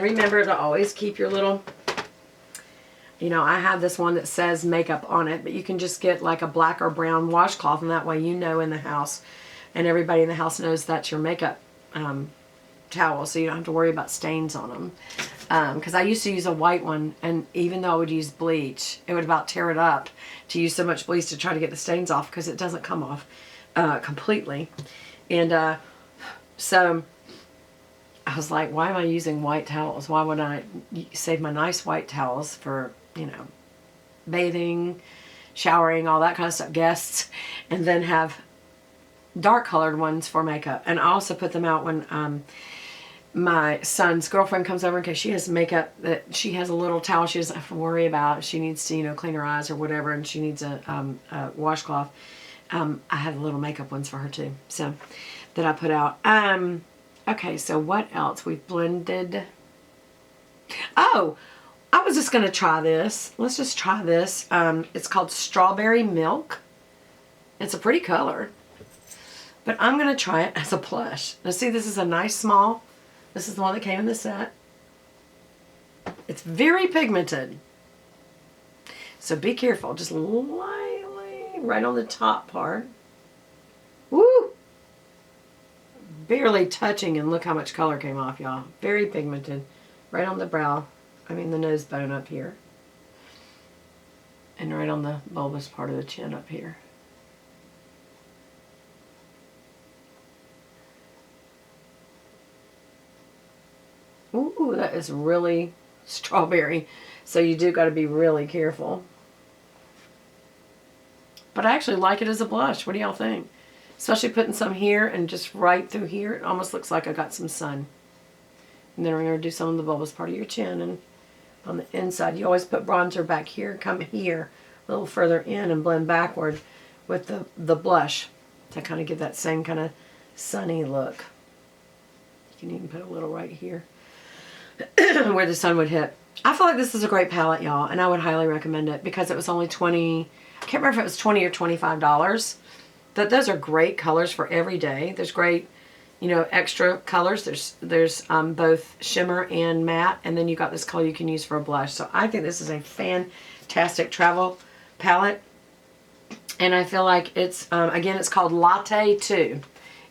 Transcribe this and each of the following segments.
Remember to always keep your little, I have this one that says makeup on it, but you can just get like a black or brown washcloth, and that way in the house, and everybody in the house knows that's your makeup towel, so you don't have to worry about stains on them. Because I used to use a white one, and even though I would use bleach, it would about tear it up to use so much bleach to try to get the stains off, because it doesn't come off completely. And so I was like, why am I using white towels? Why would I save my nice white towels for, bathing, showering, all that kind of stuff, guests, and then have dark colored ones for makeup? And I also put them out when my son's girlfriend comes over, in case she has makeup that she has a little towel she doesn't have to worry about if she needs to, clean her eyes or whatever, and she needs a washcloth. I have little makeup ones for her too, so that I put out. Okay, so what else? We've blended. Oh, I was just going to try this. Let's just try this. It's called Strawberry Milk. It's a pretty color. But I'm going to try it as a blush. Now see, this is a nice small. This is the one that came in the set. It's very pigmented. So be careful. Just lightly, right on the top part. Woo! Barely touching, and look how much color came off, y'all. Very pigmented. Right on the brow. I mean the nose bone up here. And right on the bulbous part of the chin up here. Ooh, that is really strawberry. So you do got to be really careful. But I actually like it as a blush. What do y'all think? Especially putting some here and just right through here. It almost looks like I got some sun. And then we're going to do some on the bulbous part of your chin. And on the inside, you always put bronzer back here. Come here a little further in and blend backward with the blush to kind of give that same kind of sunny look. You can even put a little right here where the sun would hit. I feel like this is a great palette, y'all, and I would highly recommend it because it was only $20. I can't remember if it was $20 or $25. But those are great colors for every day. There's great, extra colors. There's both shimmer and matte, and then you got this color you can use for a blush. So I think this is a fantastic travel palette, and I feel like it's again, it's called Latte 2.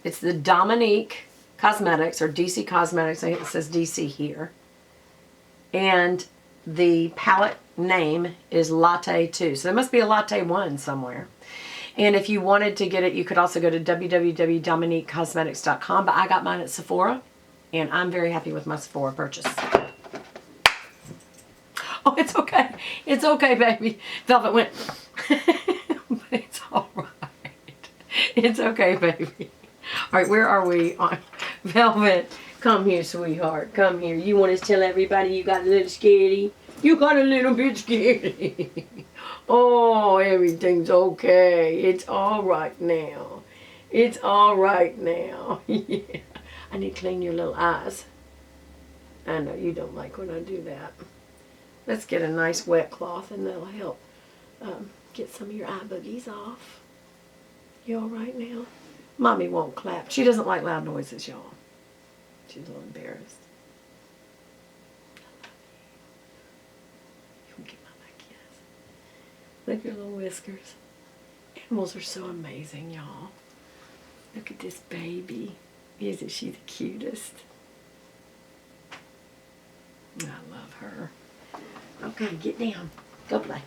It's the Dominique Cosmetics, or DC Cosmetics. I think it says DC here. And the palette name is Latte 2. So there must be a Latte 1 somewhere. And if you wanted to get it, you could also go to www.dominiquecosmetics.com. But I got mine at Sephora, and I'm very happy with my Sephora purchase. Oh, it's okay. It's okay, baby. Velvet went. But it's all right. It's okay, baby. All right, where are we on Velvet? Come here, sweetheart. Come here. You want to tell everybody you got a little scaredy? You got a little bit scaredy. Oh, everything's okay. It's all right now. It's all right now. Yeah. I need to clean your little eyes. I know you don't like when I do that. Let's get a nice wet cloth, and that'll help get some of your eye boogies off. You all right now? Mommy won't clap. She doesn't like loud noises, y'all. She's a little embarrassed. You can get Mama a kiss. Look at your little whiskers. Animals are so amazing, y'all. Look at this baby. Isn't she the cutest? I love her. Okay, get down. Go play.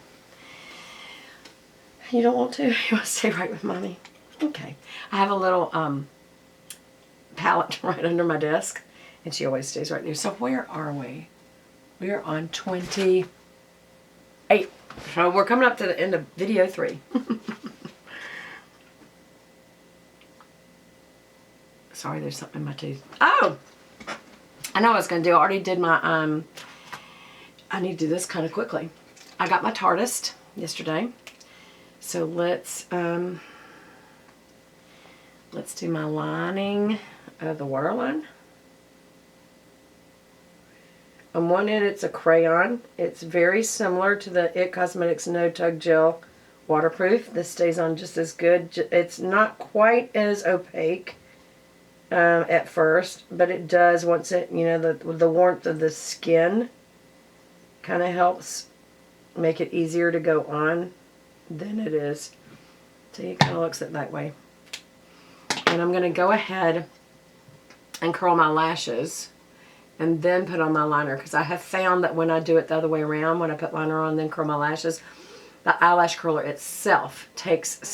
You don't want to? You want to stay right with Mommy? Okay. I have a little palette right under my desk, and she always stays right there. So where are we? We are on 28. So we're coming up to the end of video 3. Sorry, there's something in my tooth. Oh! I know what I was going to do. I already did my, I need to do this kind of quickly. I got my Tartist yesterday. So let's do my lining of the Whirlin. On one end, it's a crayon. It's very similar to the IT Cosmetics No Tug Gel Waterproof. This stays on just as good. It's not quite as opaque at first, but it does once it, you know, the warmth of the skin kind of helps make it easier to go on than it is. See, it kind of looks it that way. And I'm going to go ahead and curl my lashes and then put on my liner, because I have found that when I do it the other way around, when I put liner on then curl my lashes, the eyelash curler itself takes